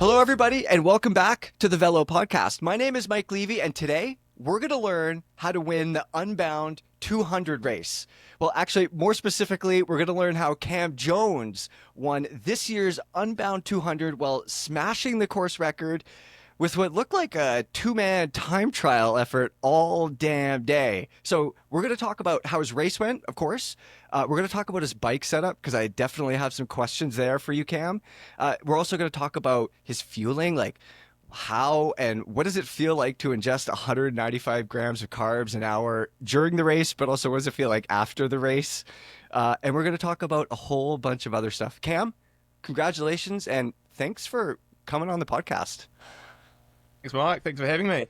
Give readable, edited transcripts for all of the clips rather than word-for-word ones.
Hello, everybody, and welcome back to the Velo podcast. My name is Mike Levy, and today we're going to learn how to win the Unbound 200 race. Well, actually, more specifically, we're going to learn how Cam Jones won this year's Unbound 200 while smashing the course record with what looked like a two-man time trial effort all damn day. So we're going to talk about how his race went, of course. We're going to talk about his bike setup because I definitely have some questions there for you, Cam. We're also going to talk about his fueling, like how and what does it feel like to ingest 195 grams of carbs an hour during the race, but also what does it feel like after the race? And we're going to talk about a whole bunch of other stuff. Cam, congratulations and thanks for coming on the podcast. Thanks, Mike. Thanks for having me.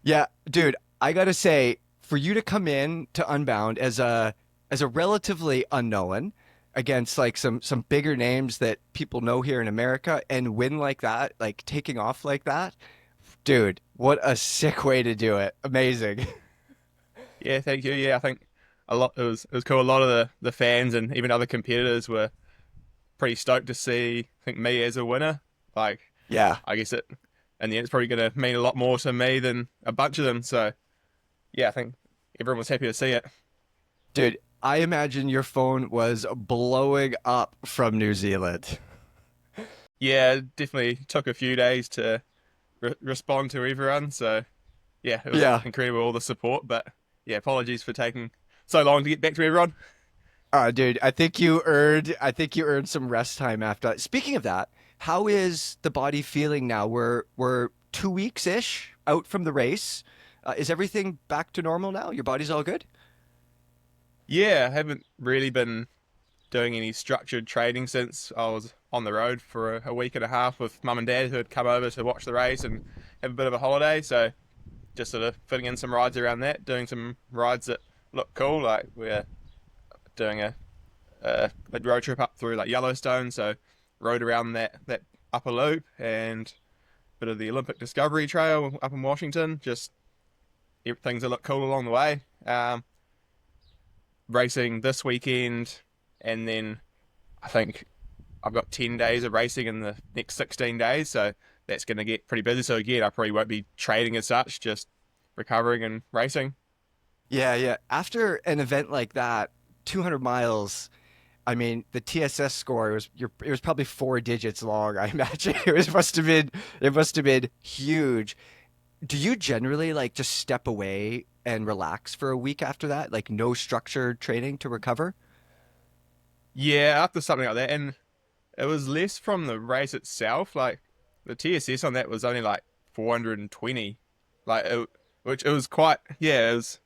Yeah, dude, I gotta say, for you to come in to Unbound as a relatively unknown against like some bigger names that people know here in America and win like that, like taking off like that, dude, what a sick way to do it. Amazing. Yeah, thank you. Yeah, I think it was cool. A lot of the fans and even other competitors were pretty stoked to see, I think, me as a winner. Like, Yeah. I guess it in the end it's probably going to mean a lot more to me than a bunch of them. So, yeah, I think everyone was happy to see it. Dude, I imagine your phone was blowing up from New Zealand. Yeah, it definitely took a few days to respond to everyone. So, yeah, it was Yeah. incredible all the support. But yeah, apologies for taking so long to get back to everyone. Dude, I think you earned some rest time after that. Speaking of that, how is the body feeling now? We're 2 weeks ish out from the race. Is everything back to normal now? Your body's all good? Yeah, I haven't really been doing any structured training since I was on the road for a week and a half with mum and dad who had come over to watch the race and have a bit of a holiday. So just sort of fitting in some rides around that, doing some rides that look cool. Like we're doing a road trip up through like Yellowstone, so rode around that upper loop and bit of the Olympic Discovery Trail up in Washington. Just things that look cool along the way. Racing this weekend, and then I think I've got 10 days of racing in the next 16 days, so that's going to get pretty busy. So again, I probably won't be trading as such, just recovering and racing. Yeah, yeah. After an event like that, 200 miles, I mean, the TSS score it was probably 4 digits long, I imagine. It must have been huge. Do you generally like just step away and relax for a week after that? Like no structured training to recover? Yeah, after something like that, and it was less from the race itself. Like the TSS on that was only like 420, which it was quite. Yeah, it was.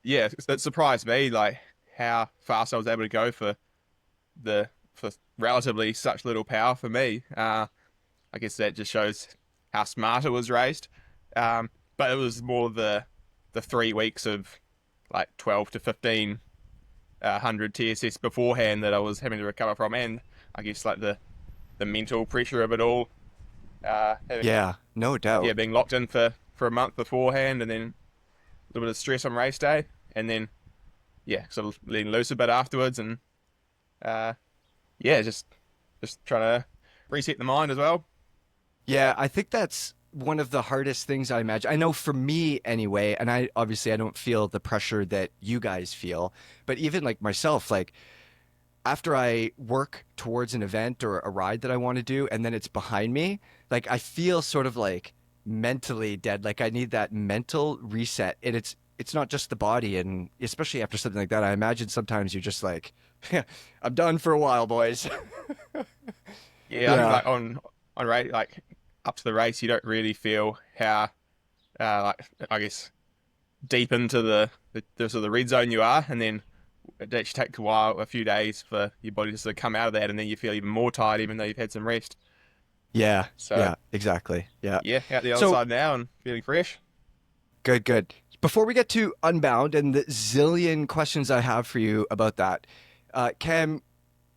Yeah, it surprised me like how fast I was able to go for relatively such little power for me. I guess that just shows how smart it was raced. But it was more the 3 weeks of like 12 to 15 100 TSS beforehand that I was having to recover from, and I guess like the mental pressure of it all. Yeah, no doubt. Yeah, being locked in for a month beforehand, and then a little bit of stress on race day, and then yeah, sort of letting loose a bit afterwards, and uh, yeah, just trying to reset the mind as well. Yeah, I think that's one of the hardest things I imagine. I know for me anyway, and I obviously I don't feel the pressure that you guys feel, but even like myself, like after I work towards an event or a ride that I want to do and then it's behind me, like I feel sort of like mentally dead. Like I need that mental reset. And it's not just the body, and especially after something like that, I imagine sometimes you're just like, I'm done for a while, boys. Yeah, I think Yeah. like on race, like up to the race, you don't really feel how like I guess deep into the sort of the red zone you are, and then it actually takes a few days for your body to sort of come out of that, and then you feel even more tired, even though you've had some rest. Yeah. So Yeah, exactly. Yeah. yeah, out the other So side now and feeling fresh. good, good. Before we get to Unbound and the zillion questions I have for you about that, Cam,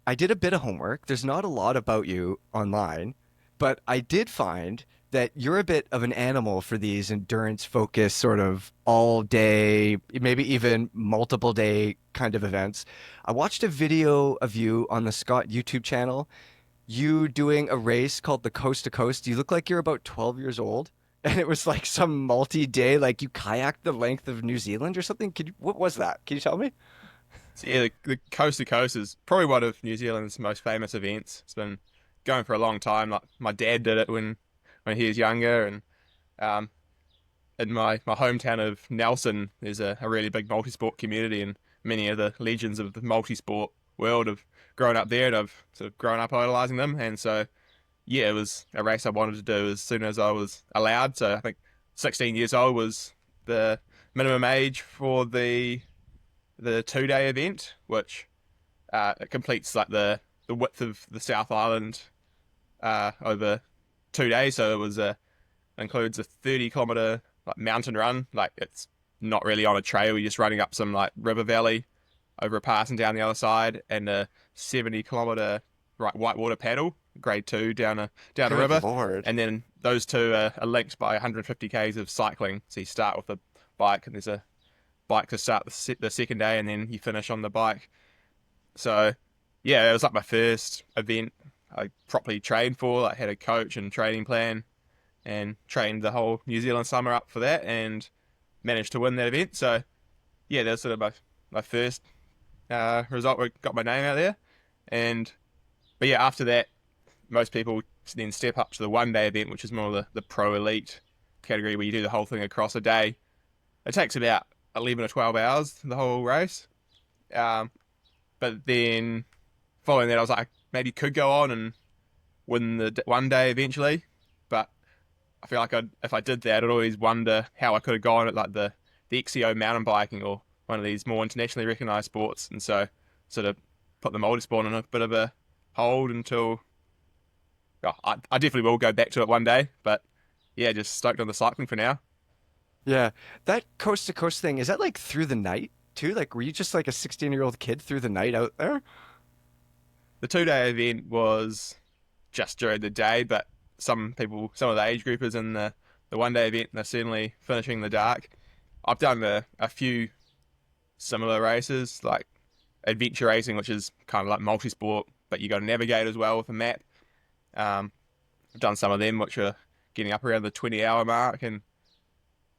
I did a bit of homework. There's not a lot about you online, but I did find that you're a bit of an animal for these endurance focused sort of all day, maybe even multiple day kind of events. I watched a video of you on the Scott YouTube channel, you doing a race called the Coast to Coast. You look like you're about 12 years old. And it was like some multi-day, like you kayaked the length of New Zealand or something. What was that? Can you tell me? So yeah, the coast to coast is probably one of New Zealand's most famous events. It's been going for a long time. Like my dad did it when he was younger, and um, in my hometown of Nelson, there's a really big multi-sport community, and many of the legends of the multi-sport world have grown up there, and I've sort of grown up idolizing them. And so, yeah, it was a race I wanted to do as soon as I was allowed. So I think 16 years old was the minimum age for the 2 day event, which it completes like the width of the South Island over 2 days. So it was includes a 30 kilometer like mountain run. Like it's not really on a trail. You're just running up some like river valley over a pass and down the other side, and a 70 kilometer right whitewater paddle, grade two down a Good river, Lord. and then those two are linked by 150 k's of cycling. So you start with a bike, and there's a bike to start the second day, and then you finish on the bike. So yeah, it was like my first event I properly trained for. I had a coach and training plan, and trained the whole New Zealand summer up for that, and managed to win that event. So yeah, that was sort of my first result where I got my name out there. And but yeah, after that, most people then step up to the 1 day event, which is more the pro elite category, where you do the whole thing across a day. It takes about 11 or 12 hours, the whole race. Um, but then following that, I was like, maybe could go on and win the 1 day eventually. But I feel like if I did that, I'd always wonder how I could have gone at like the XCO mountain biking or one of these more internationally recognised sports. And so sort of put the multi-sport on a bit of a hold until I definitely will go back to it one day. But yeah, just stoked on the cycling for now. Yeah. That coast to coast thing, is that like through the night too? Like, were you just like a 16-year-old kid through the night out there? The 2 day event was just during the day, but some of the age groupers in the 1 day event, they're certainly finishing the dark. I've done a few similar races, like adventure racing, which is kind of like multi-sport, but you got to navigate as well with a map. Um, I've done some of them, which are getting up around the 20-hour mark, and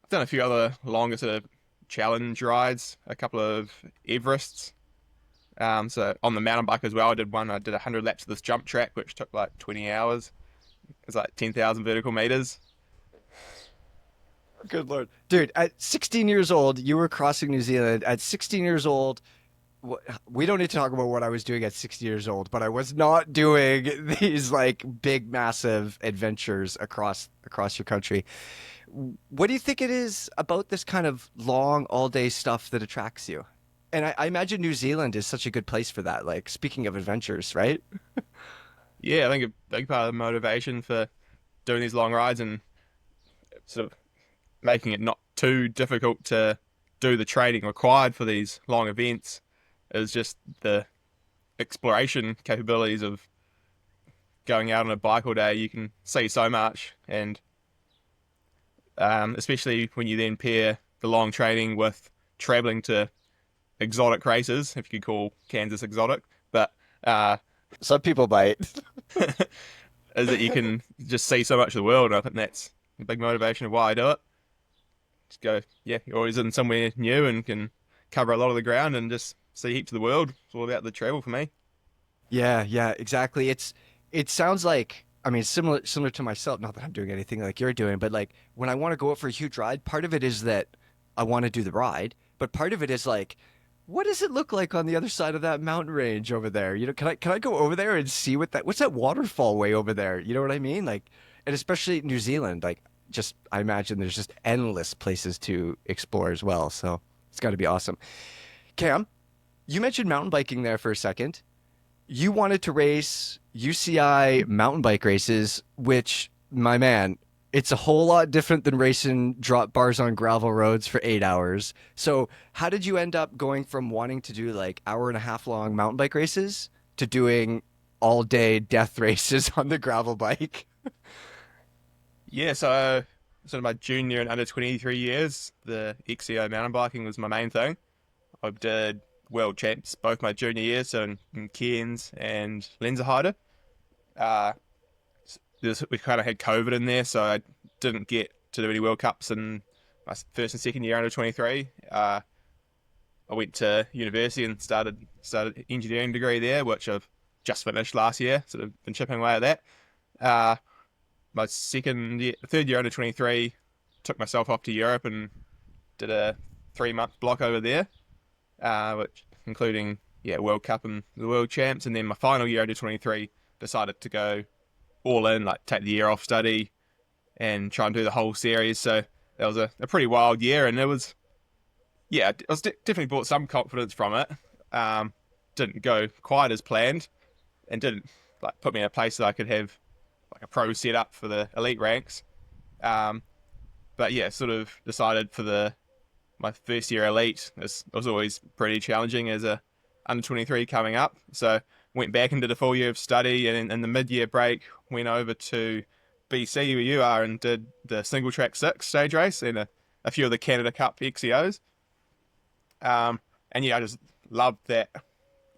I've done a few other longer sort of challenge rides, a couple of Everests. So on the mountain bike as well, I did 100 laps of this jump track, which took like 20 hours. It's like 10,000 vertical meters. Good Lord. Dude, at 16 years old, you were crossing New Zealand. At 16 years old, we don't need to talk about what I was doing at 60 years old, but I was not doing these like big, massive adventures across your country. What do you think it is about this kind of long, all-day stuff that attracts you? And I imagine New Zealand is such a good place for that. Like, speaking of adventures, right? Yeah, I think a big part of the motivation for doing these long rides and sort of making it not too difficult to do the training required for these long events is just the exploration capabilities of going out on a bike all day. You can see so much, and especially when you then pair the long training with traveling to exotic races, if you could call Kansas exotic, but uh, Some people might. is that you can just see so much of the world. And I think that's a big motivation of why I do it. Just go, yeah, you're always in somewhere new and can cover a lot of the ground and just see heaps of the world. It's all about the travel for me. Yeah, yeah, exactly. It sounds like, I mean, similar to myself, not that I'm doing anything like you're doing, but like when I want to go out for a huge ride, part of it is that I want to do the ride, but part of it is like, what does it look like on the other side of that mountain range over there? You know, can I go over there and see what's that waterfall way over there? You know what I mean? Like, and especially New Zealand, like just I imagine there's just endless places to explore as well. So it's got to be awesome. Cam, you mentioned mountain biking there for a second. You wanted to race UCI mountain bike races, which, my man, it's a whole lot different than racing drop bars on gravel roads for 8 hours. So, how did you end up going from wanting to do like hour and a half long mountain bike races to doing all day death races on the gravel bike? Yeah, so sort of my junior and under 23 years, the XCO mountain biking was my main thing. I did world champs both my junior years, so in Cairns and Lenzerheide. Uh, we kind of had COVID in there, so I didn't get to do any World Cups in my first and second year under 23. I went to university and started engineering degree there, which I've just finished last year. Sort of been chipping away at that. Uh, my third year under 23, took myself off to Europe and did a 3 month block over there, which including World Cup and the World Champs, and then my final year under 23 decided to go all in, like take the year off study and try and do the whole series. So that was a pretty wild year, and it was definitely brought some confidence from it. Didn't go quite as planned, and didn't like put me in a place that I could have like a pro setup for the elite ranks. But yeah, sort of decided for my first year elite, it was always pretty challenging as a under 23 coming up. So went back and did a full year of study, and in the mid-year break went over to BC where you are and did the single track 6 stage race and a few of the Canada Cup XCOs. And yeah, I just loved that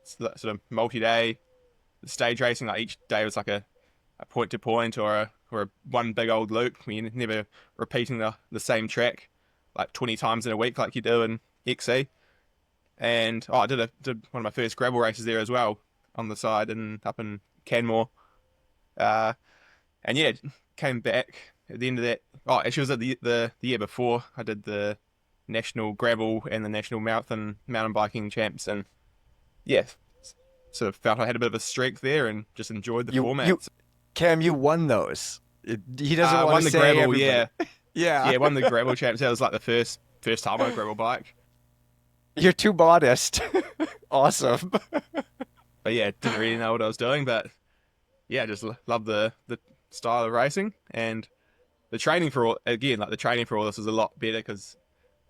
sort of multi-day stage racing. Like each day was like a point to point or a one big old loop. You're never repeating the same track like 20 times in a week like you do in XC. And I did one of my first gravel races there as well on the side and up in Canmore. And yeah, came back at the end of that. Oh, actually, it was at the year before I did the national gravel and the national mountain biking champs, and yeah, sort of felt I had a bit of a streak there and just enjoyed the format. Cam, you won those. He doesn't want won to the say gravel, everybody. yeah, won the gravel champs. That was like the first time on a gravel bike. You're too modest. Awesome. But yeah, didn't really know what I was doing, but yeah, just love the style of racing, and the training for all this is a lot better because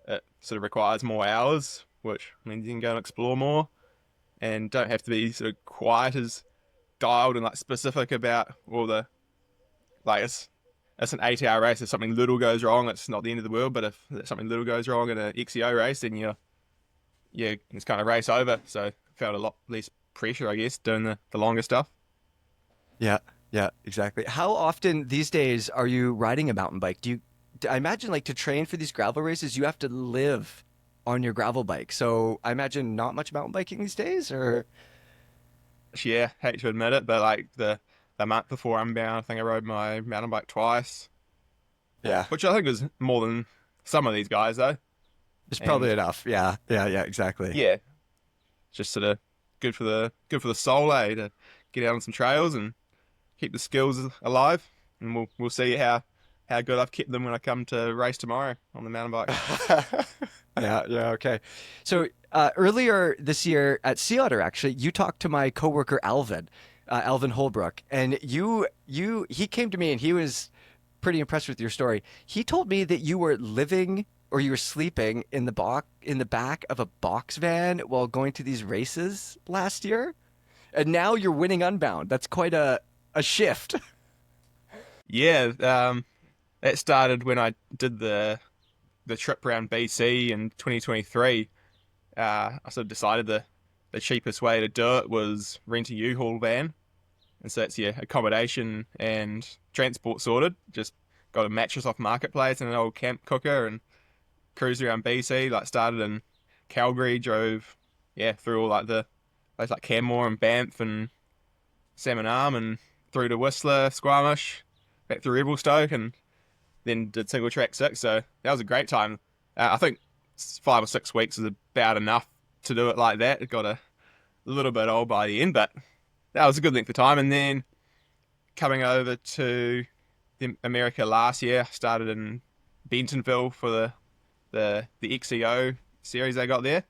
it sort of requires more hours, which means you can go and explore more and don't have to be sort of quite as dialed and like specific about all the like it's an 8 hour race. If something little goes wrong, it's not the end of the world, but if something little goes wrong in an XCO race, then it's kind of race over. So felt a lot less pressure, I guess, doing the longer stuff. Yeah, exactly. How often these days are you riding a mountain bike? I imagine like to train for these gravel races, you have to live on your gravel bike. So I imagine not much mountain biking these days, or Yeah, hate to admit it, but like the month before Unbound, I think I rode my mountain bike twice, yeah, which I think is more than some of these guys though. it's probably And enough. Yeah, exactly. yeah, it's just sort of good for the soul, to get out on some trails and keep the skills alive. And we'll see how good I've kept them when I come to race tomorrow on the mountain bike. Yeah, okay. So earlier this year at Sea Otter, actually, you talked to my coworker Alvin Holbrook, and he came to me and he was pretty impressed with your story. He told me that you were living or you were sleeping in the back of a box van while going to these races last year, and now you're winning Unbound. That's quite a shift. Yeah, that started when I did the trip around BC in 2023. I sort of decided the cheapest way to do it was rent a U-Haul van, and so that's your accommodation and transport sorted. Just got a mattress off Marketplace and an old camp cooker and cruised around BC. Like started in Calgary, drove through all like the places like Canmore and Banff and Salmon Arm and through to Whistler, Squamish, back through Revelstoke, and then did single track 6. So that was a great time. I think 5 or 6 weeks is about enough to do it like that. It got a little bit old by the end, but that was a good length of time. And then coming over to America last year, started in Bentonville for the XCO series they got there.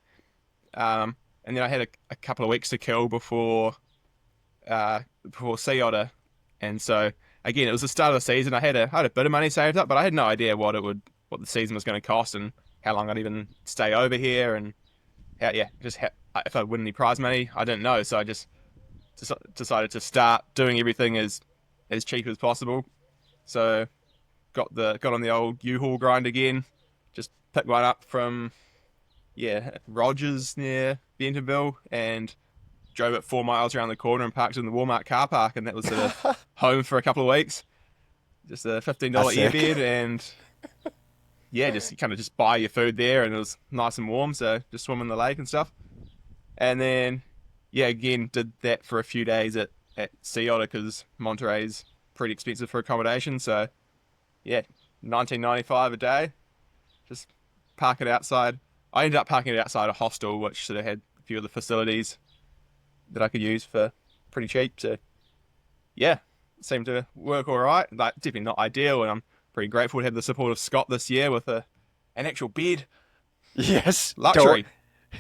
And then I had a couple of weeks to kill before Sea Otter. And so again, it was the start of the season. I had a bit of money saved up, but I had no idea what the season was going to cost and how long I'd even stay over here, and if I'd win any prize money, I didn't know. So I just decided to start doing everything as cheap as possible. So got on the old U-Haul grind again. Just picked one up from Rogers near Bentonville and drove it 4 miles around the corner and parked in the Walmart car park, and that was sort of home for a couple of weeks. Just a $15 That's sick. airbed, and yeah, just you kind of just buy your food there, and it was nice and warm, so just swim in the lake and stuff. And then yeah, again did that for a few days at Sea Otter because Monterey's pretty expensive for accommodation. So yeah, 19.95 a day, just park it outside. I ended up parking it outside a hostel, which sort of had a few of the facilities that I could use for pretty cheap. So yeah, it seemed to work all right. Like definitely not ideal, and I'm pretty grateful to have the support of Scott this year with an actual bed. Yes. Luxury.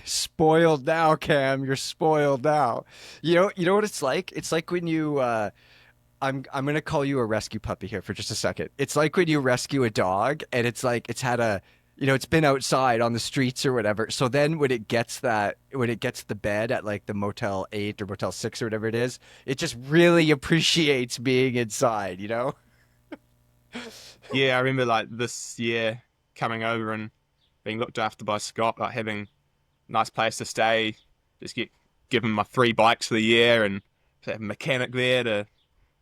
Spoiled now, Cam. You're spoiled now. You know what it's like? It's like when you I'm gonna call you a rescue puppy here for just a second. It's like when you rescue a dog and it's like it's had a it's been outside on the streets or whatever. So then when it gets the bed at like the Motel 8 or Motel 6 or whatever it is, it just really appreciates being inside, you know? Yeah, I remember like this year coming over and being looked after by Scott, like having a nice place to stay, just get given my 3 bikes for the year and have a mechanic there to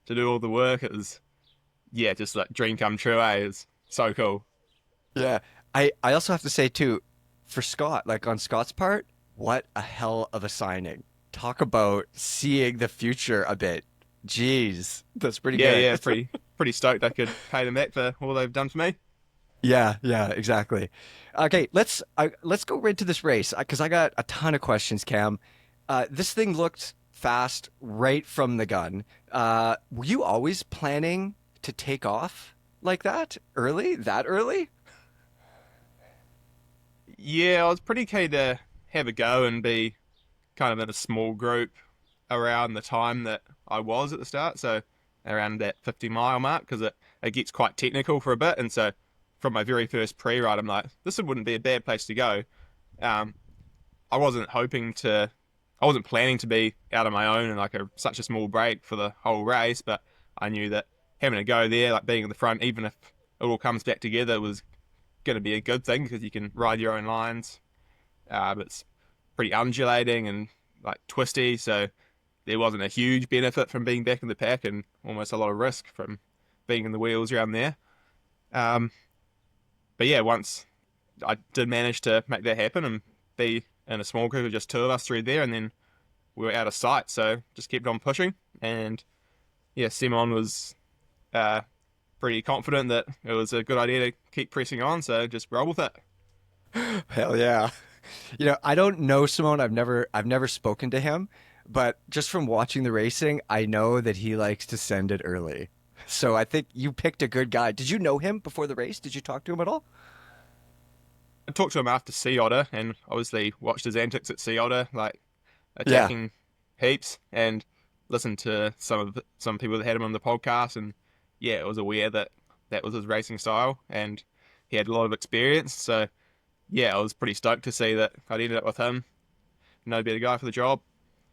do all the work. It was yeah, just like dream come true, eh? It was so cool. Yeah. I also have to say too, for Scott, like on Scott's part, what a hell of a signing. Talk about seeing the future a bit. Jeez, that's pretty Yeah, good. yeah, pretty stoked I could pay them back for all they've done for me. Yeah, yeah, exactly. Okay, let's go right into this race because I got a ton of questions, Cam. This thing looked fast right from the gun. Were you always planning to take off like that early? That early? Yeah, I was pretty keen to have a go and be kind of in a small group around the time that I was at the start, so around that 50-mile mark, because it gets quite technical for a bit, and so from my very first pre-ride, I'm like, this wouldn't be a bad place to go. Um, I wasn't I wasn't planning to be out on my own in like such a small break for the whole race, but I knew that having a go there, like being in the front, even if it all comes back together, was going to be a good thing because you can ride your own lines. But it's pretty undulating and like twisty, so there wasn't a huge benefit from being back in the pack and almost a lot of risk from being in the wheels around there. Um, but yeah, once I did manage to make that happen and be in a small group of just two of us through there, and then we were out of sight, so just kept on pushing. And yeah, Simon was uh, pretty confident that it was a good idea to keep pressing on, so just roll with it. Hell yeah. I don't know Simone. I've never spoken to him, but just from watching the racing, I know that he likes to send it early. So I think you picked a good guy. Did you know him before the race? Did you talk to him at all? I talked to him after Sea Otter and obviously watched his antics at Sea Otter, like Yeah. attacking heaps, and listened to some people that had him on the podcast, and yeah, I was aware that that was his racing style, and he had a lot of experience. So yeah, I was pretty stoked to see that I'd ended up with him. No better guy for the job.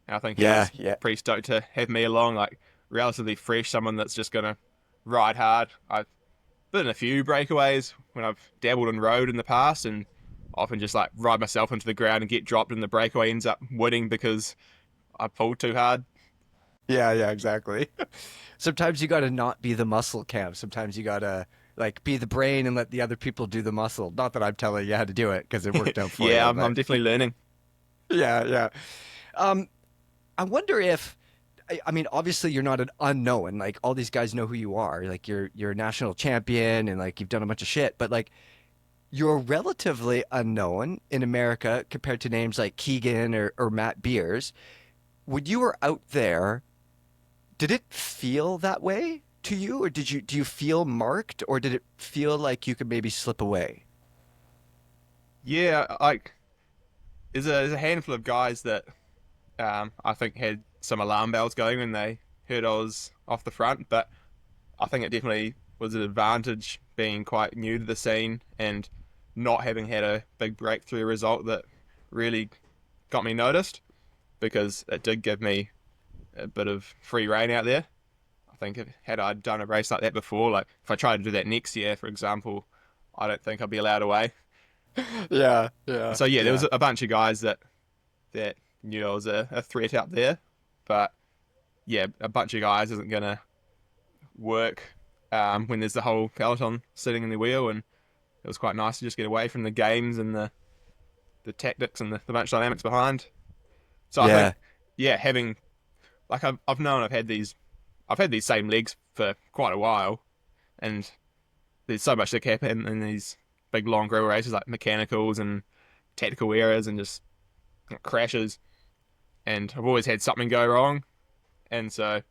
And I think he Yeah, was yeah. pretty stoked to have me along, like relatively fresh, someone that's just gonna ride hard. I've been in a few breakaways when I've dabbled in road in the past, and often just like ride myself into the ground and get dropped, and the breakaway ends up winning because I pulled too hard. Yeah, yeah, exactly. Sometimes you got to not be the muscle, Cam. Sometimes you got to like be the brain and let the other people do the muscle. Not that I'm telling you how to do it because it worked out for Yeah, you, I'm but definitely learning. yeah, yeah. Um, I wonder if I mean, obviously you're not an unknown. Like all these guys know who you are. Like you're a national champion and like you've done a bunch of shit, but like you're relatively unknown in America compared to names like Keegan or Matt Beers. When you were out there, did it feel that way to you, or do you feel marked, or did it feel like you could maybe slip away? Yeah, like there's a handful of guys that I think had some alarm bells going when they heard I was off the front, but I think it definitely was an advantage being quite new to the scene and not having had a big breakthrough result that really got me noticed, because it did give me a bit of free rein out there. I think had I done a race like that before, like if I tried to do that next year, for example, I don't think I'd be allowed away. Yeah, yeah, So yeah, there yeah. was a bunch of guys that knew there was a threat out there. But yeah, a bunch of guys isn't gonna work when there's the whole peloton sitting in the wheel, and it was quite nice to just get away from the games and the tactics and the bunch dynamics behind. So I think, Yeah. yeah, having like I've known I've had these same legs for quite a while, and there's so much that can happen in these big long gravel races like mechanicals and tactical errors and just crashes, and I've always had something go wrong, and so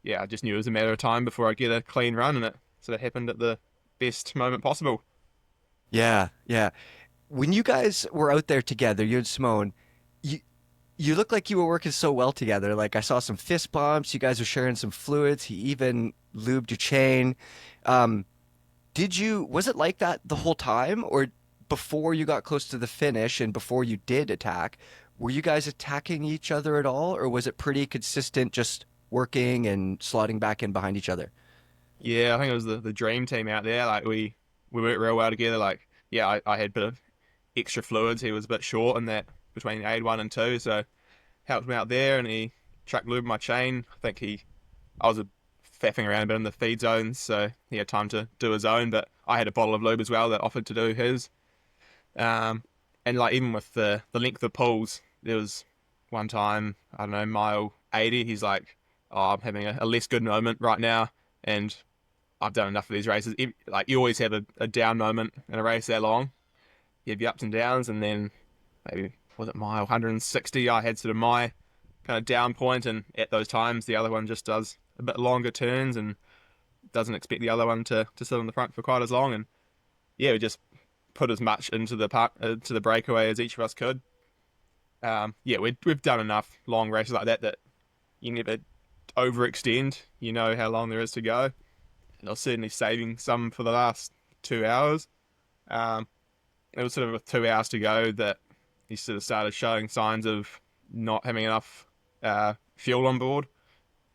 yeah, I just knew it was a matter of time before I get a clean run, and it sort of happened at the best moment possible. Yeah. Yeah. When you guys were out there together, you and Simone, you you looked like you were working so well together. Like I saw some fist bumps. You guys were sharing some fluids. He even lubed your chain. Um, was it like that the whole time, or before you got close to the finish and before you did attack, were you guys attacking each other at all, or was it pretty consistent, just working and slotting back in behind each other? Yeah, I think it was the dream team out there. Like we worked real well together. Like yeah, I had a bit of extra fluids. He was a bit short in that between aid 1 and 2, so helped me out there, and he chucked lube my chain. I was faffing around a bit in the feed zones, so he had time to do his own. But I had a bottle of lube as well that offered to do his. Um, and like even with the length of pulls, there was one time, I don't know, mile 80. He's like, "Oh, I'm having a less good moment right now," and I've done enough of these races. Like you always have a down moment in a race that long. You have your ups and downs, and then maybe was it mile 160? I had sort of my kind of down point, and at those times the other one just does a bit longer turns and doesn't expect the other one to sit on the front for quite as long. And yeah, we just put as much into to the breakaway as each of us could. Yeah, we've done enough long races like that you never overextend. You know how long there is to go, and I was certainly saving some for the last 2 hours. Um, it was sort of with 2 hours to go that he sort of started showing signs of not having enough fuel on board.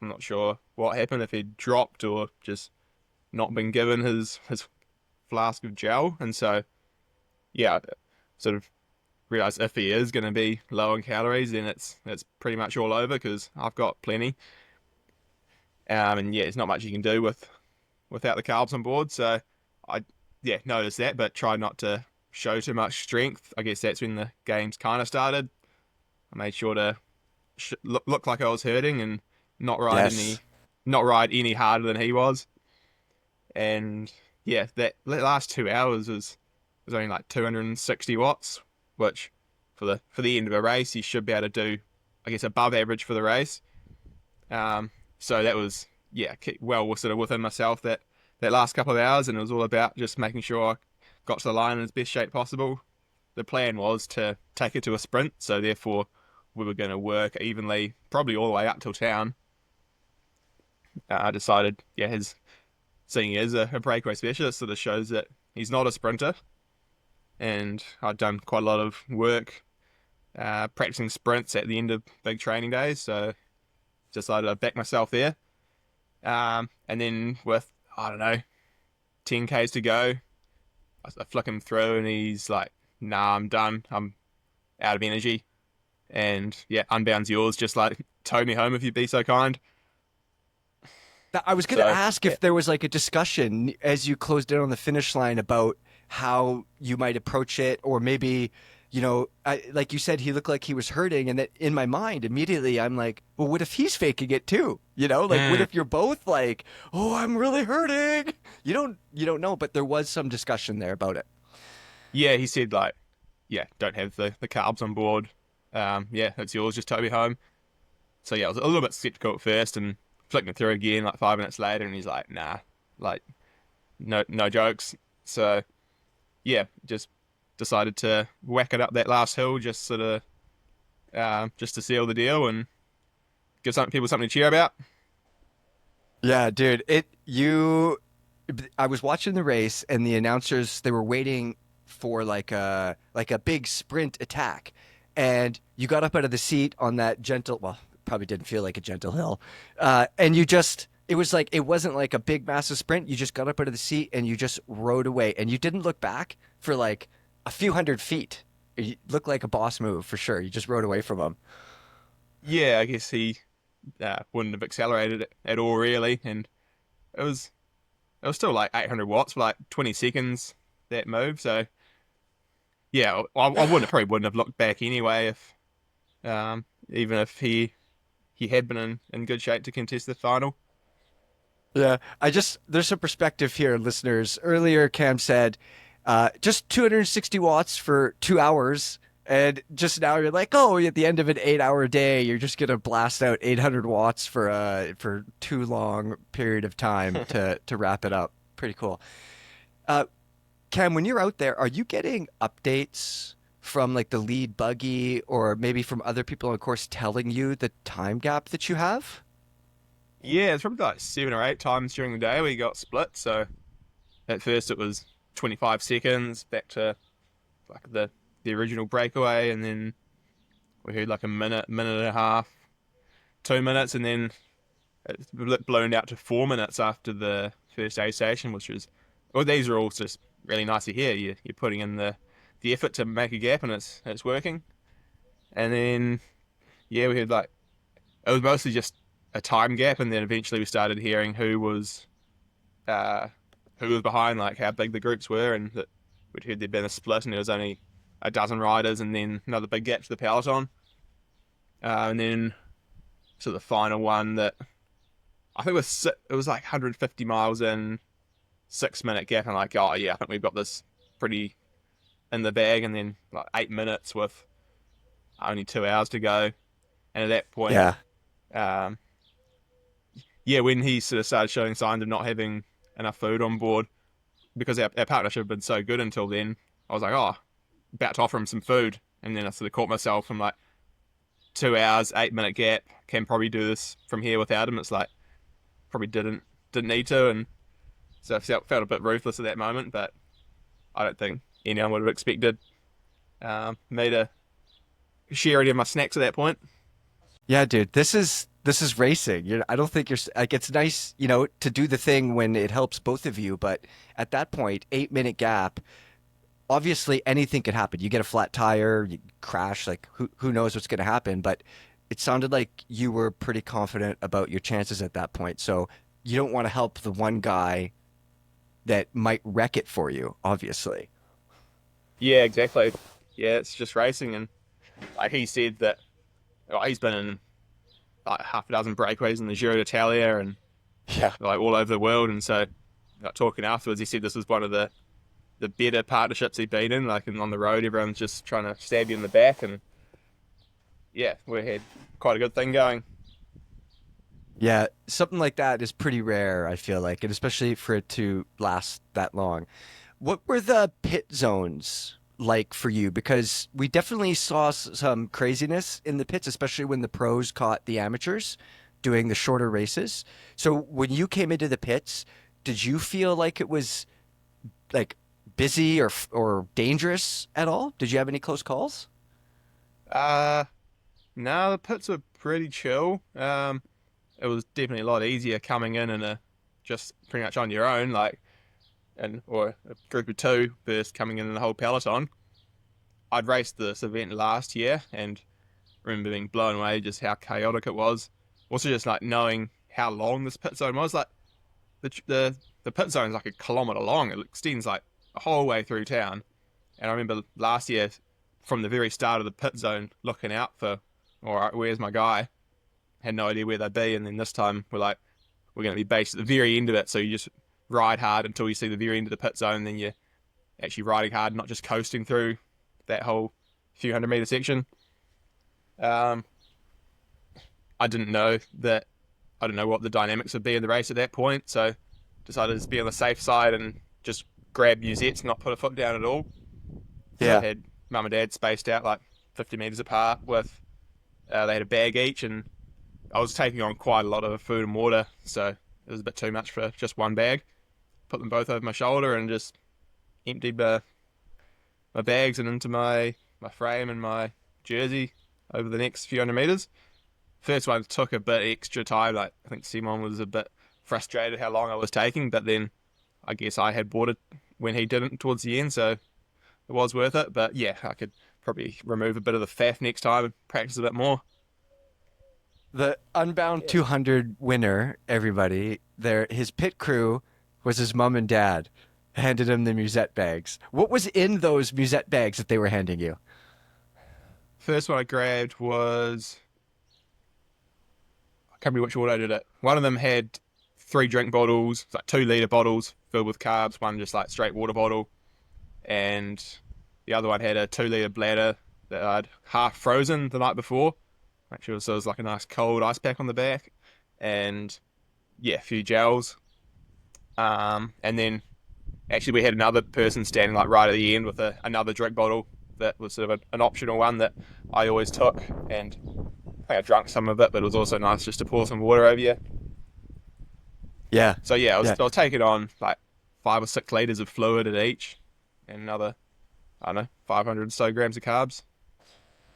I'm not sure what happened, if he dropped or just not been given his flask of gel. And so, yeah, sort of realized if he is going to be low in calories, then it's pretty much all over because I've got plenty. And yeah, there's not much you can do without the carbs on board. So I, yeah, noticed that, but tried not to show too much strength. I guess that's when the games kind of started. I made sure to look like I was hurting and not ride any Yes. not ride any harder than he was. And yeah, that last 2 hours was only like 260 watts, which for the end of a race you should be able to do, I guess, above average for the race. So that was yeah, well sort of within myself that last couple of hours, and it was all about just making sure I got to the line in as best shape possible. The plan was to take it to a sprint, so therefore we were going to work evenly, probably all the way up till town. I decided, yeah, seeing he is a breakaway specialist sort of shows that he's not a sprinter, and I'd done quite a lot of work practicing sprints at the end of big training days, so decided I'd back myself there. And then with, I don't know, 10Ks to go, I flick him through and he's like, nah, I'm done. I'm out of energy. And yeah, Unbound's yours. Just like tow me home if you'd be so kind. I was going to So ask yeah, if there was like a discussion as you closed in on the finish line about how you might approach it, or maybe, like you said, he looked like he was hurting, and that in my mind immediately I'm like, well, what if he's faking it too? Like what mm, if you're both like, oh, I'm really hurting? You don't know, but there was some discussion there about it. yeah, he said like, yeah, don't have the carbs on board. Yeah, it's yours. Just tow me home. So yeah, I was a little bit skeptical at first and flicked me through again like 5 minutes later, and he's like, nah, like no jokes. So yeah, just decided to whack it up that last hill, just sort of just to seal the deal and give some people something to cheer about. Yeah, dude. I was watching the race and the announcers, they were waiting for like a big sprint attack. And you got up out of the seat on that gentle, well, probably didn't feel like a gentle hill. And it was like, it wasn't like a big massive sprint. You just got up out of the seat and you just rode away, and you didn't look back for like a few hundred feet. You looked like a boss move for sure. You just rode away from them. yeah, I guess he wouldn't have accelerated it at all really, and it was it was still like 800 watts for like 20 seconds that move. So yeah, I wouldn't probably wouldn't have looked back anyway if even if he had been in good shape to contest the final. Yeah, there's some perspective here, listeners. Earlier, Cam said just 260 watts for 2 hours. And just now you're like, oh, at the end of an 8 hour day, you're just gonna blast out 800 watts for too long period of time to wrap it up. Pretty cool. Uh, Cam, when you're out there, are you getting updates from like the lead buggy or maybe from other people on the course telling you the time gap that you have? Yeah, it's probably like 7 or 8 times during the day we got split. So at first it was 25 seconds back to like the original breakaway, and then we had like a minute and a half, 2 minutes, and then it blown out to 4 minutes after the first aid station, which was, well, these are all just really nice to hear. You're putting in the effort to make a gap, and it's working. And then yeah, we had like, it was mostly just a time gap, and then eventually we started hearing uh who was behind, like how big the groups were, and that we'd heard there'd been a split, and there was only a dozen riders, and then another big gap to the peloton. And then so the final one that I think it was like 150 miles in, 6 minute gap, and like, oh yeah, I think we've got this pretty in the bag. And then like 8 minutes with only 2 hours to go, and at that point, Yeah. um, yeah, when he sort of started showing signs of not having enough food on board, because our partnership had been so good until then, I was like, oh, about to offer him some food, and then I sort of caught myself. I'm like, 2 hours, 8 minute gap, can probably do this from here without him. It's like probably didn't need to, and so I felt a bit ruthless at that moment. But I don't think anyone would have expected me to share any of my snacks at that point. Yeah, dude, this is racing. I don't think like it's nice, to do the thing when it helps both of you, but at that point, 8 minute gap, obviously anything could happen. You get a flat tire, you crash, like who knows what's going to happen, but it sounded like you were pretty confident about your chances at that point. So you don't want to help the one guy that might wreck it for you, obviously. Yeah, exactly. Yeah, it's just racing, and like he said that, well, he's been in like half a dozen breakaways in the Giro d'Italia and Yeah. like all over the world, and so like, talking afterwards, he said this was one of the better partnerships he'd been in. Like, and on the road, everyone's just trying to stab you in the back, and yeah, we had quite a good thing going. Yeah, something like that is pretty rare, I feel like, and especially for it to last that long. What were the pit zones like for you? Because we definitely saw some craziness in the pits, especially when the pros caught the amateurs doing the shorter races. So when you came into the pits, did you feel like it was like busy or dangerous at all? Did you have any close calls? Uh, no, the pits were pretty chill. It was definitely a lot easier coming in and just pretty much on your own, like, and or a group of two versus coming in the whole peloton. I'd raced this event last year and remember being blown away just how chaotic it was. Also, just like knowing how long this pit zone was. Like the pit zone is like a kilometer long. It extends like a whole way through town. And I remember last year, from the very start of the pit zone, looking out for, all right, where's my guy? Had no idea where they'd be. And then this time we're like, we're going to be based at the very end of it. So you just ride hard until you see the very end of the pit zone. And then you're actually riding hard, not just coasting through that whole few 100 meter section. Um, I didn't know that, I don't know what the dynamics would be in the race at that point. So decided to be on the safe side and just grab musettes, not put a foot down at all. So I Yeah. had mum and dad spaced out like 50 meters apart with, they had a bag each, and I was taking on quite a lot of food and water, so it was a bit too much for just one bag. Put them both over my shoulder and just emptied my bags and into my frame and my jersey over the next few 100 meters. First one took a bit extra time. Like, I think Simon was a bit frustrated how long I was taking, but then I guess I had bought it when he didn't towards the end, so it was worth it. But yeah, I could probably remove a bit of the faff next time and practice a bit more. The Unbound 200 winner, everybody, his pit crew was his mom and dad handed him the musette bags. What was in those musette bags that they were handing you? First one I grabbed was, I can't remember which order I did it. One of them had 3 drink bottles, like 2 liter bottles filled with carbs, one just like straight water bottle, and the other one had a 2 liter bladder that I'd half frozen the night before. Actually, so it was like a nice cold ice pack on the back, and yeah, a few gels. And then actually we had another person standing like right at the end with another drink bottle that was sort of an optional one that I always took, and I think I drank some of it, but it was also nice just to pour some water over you. Yeah, So yeah, yeah. I was taking on like 5 or 6 liters of fluid at each, and another, I don't know, 500 so grams of carbs.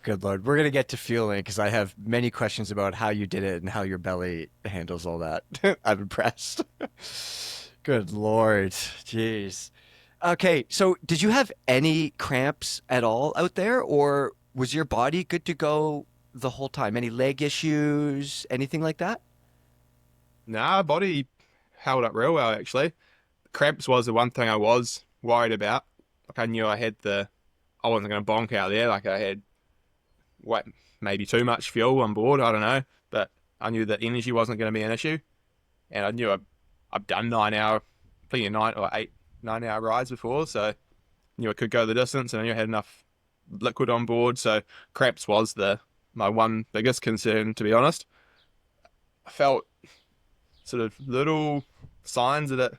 Good Lord. We're going to get to fueling because I have many questions about how you did it and how your belly handles all that. I'm impressed. Good Lord. Jeez. Okay, so did you have any cramps at all out there, or was your body good to go the whole time? Any leg issues, anything like that? Nah, body held up real well actually. Cramps was the one thing I was worried about. Like I knew I wasn't going to bonk out there. Like I had what, maybe too much fuel on board. I don't know, but I knew that energy wasn't going to be an issue, and I knew I've done 9 hour, plenty of 9 or 8, 9 hour rides before, so I knew I could go the distance, and I knew I had enough liquid on board. So cramps was the my one biggest concern, to be honest. I felt sort of little signs that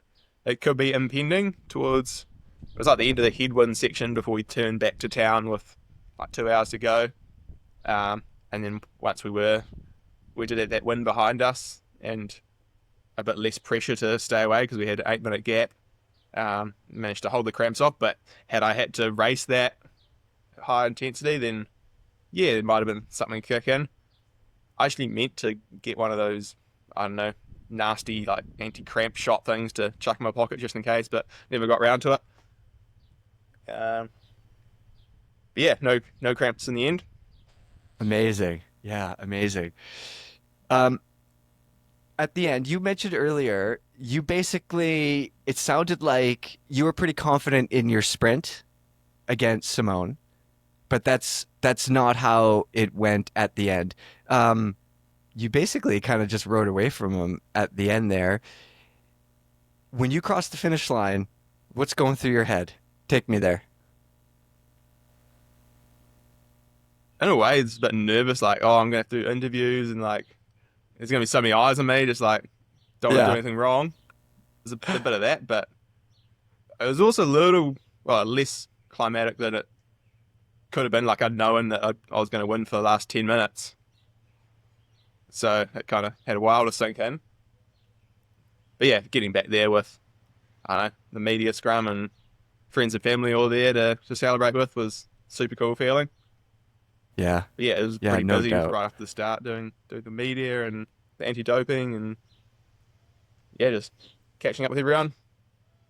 it could be impending towards. It was like the end of the headwind section before we turned back to town with like 2 hours to go. And then once we did have that wind behind us and a bit less pressure to stay away because we had an 8 minute gap. Managed to hold the cramps off, but had I had to race that high intensity, then yeah, it might have been something kick in. I actually meant to get one of those, I don't know, nasty like anti-cramp shot things to chuck in my pocket just in case, but never got round to it. But yeah, no cramps in the end. Amazing. Yeah, amazing. Um, at the end, you mentioned earlier, you basically, it sounded like you were pretty confident in your sprint against Simone, but that's not how it went at the end. Um, you basically kind of just rode away from him at the end there. When you crossed the finish line, what's going through your head? Take me there. In a way, it's a bit nervous, like, oh, I'm gonna have to do interviews and like there's gonna be so many eyes on me, just like don't want to do Yeah. anything wrong. There's a bit of that, but it was also a little, well, less climatic than it could have been. Like I'd known that I was going to win for the last 10 minutes. So it kind of had a while to sink in. But yeah, getting back there with, I don't know, the media scrum and friends and family all there to celebrate with was super cool feeling. Yeah. But yeah, it was Yeah, pretty no busy doubt. right after the start doing the media and the anti-doping and yeah, just catching up with everyone.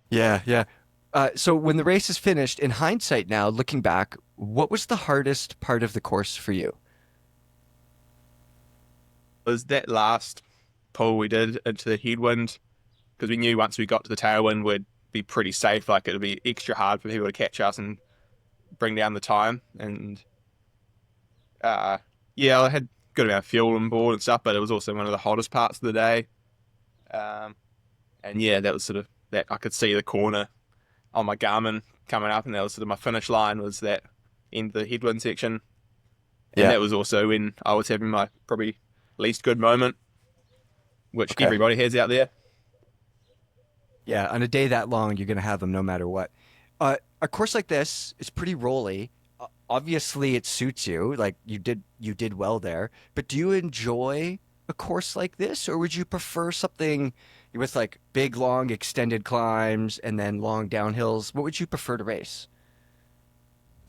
Yeah, yeah. So when the race is finished, in hindsight now, looking back, what was the hardest part of the course for you? It was that last pull we did into the headwind because we knew once we got to the tailwind we'd be pretty safe. Like it'd be extra hard for people to catch us and bring down the time. And uh, yeah, I had a good amount of fuel on board and stuff, but it was also one of the hottest parts of the day. Um, and yeah, that was sort of that I could see the corner on my Garmin coming up, and that was sort of my finish line was that end of the headwind section. And Yeah. that was also when I was having my probably least good moment, which Okay. everybody has out there. Yeah, on a day that long, you're gonna have them no matter what. A course like this is pretty rolly. Obviously, it suits you. Like you did well there. But do you enjoy a course like this, or would you prefer something with like big, long, extended climbs and then long downhills? What would you prefer to race?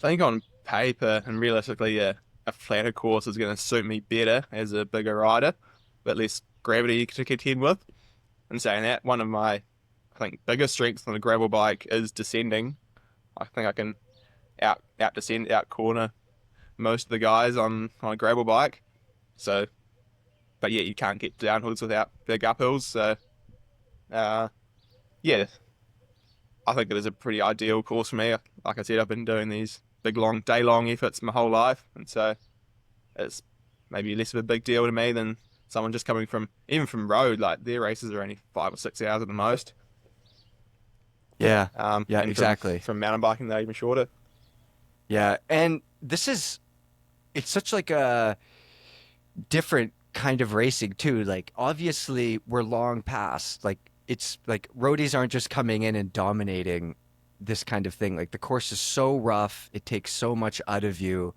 I think on paper and realistically, a flatter course is going to suit me better as a bigger rider, but less gravity to contend with. And saying that, one of my, I think, biggest strengths on a gravel bike is descending. I think I can out descend, out corner most of the guys on a gravel bike. So but yeah, you can't get downhills without big uphills. So yeah, I think it is a pretty ideal course for me. Like I said, I've been doing these big, long, day-long efforts my whole life, and so it's maybe less of a big deal to me than someone just coming from, even from road. Like their races are only 5 or 6 hours at the most. Yeah. Yeah, And exactly. from mountain biking, they're even shorter. Yeah. And it's such like a different kind of racing too. Like obviously we're long past like it's like roadies aren't just coming in and dominating this kind of thing. Like the course is so rough, it takes so much out of you.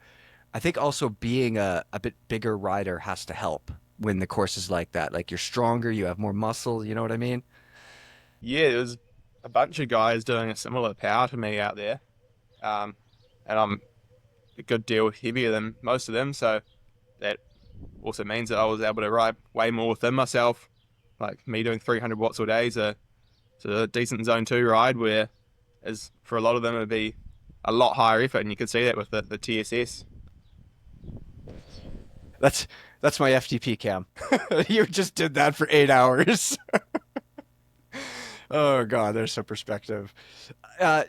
I think also being a bit bigger rider has to help when the course is like that. Like you're stronger, you have more muscle, you know what I mean? Yeah, there's a bunch of guys doing a similar power to me out there, um, and I'm a good deal heavier than most of them, so that also means that I was able to ride way more within myself. Like me doing 300 watts all day is a decent zone 2 ride, where as for a lot of them it would be a lot higher effort, and you can see that with the TSS. That's that's my FTP cam. You just did that for 8 hours. Oh God, there's some perspective.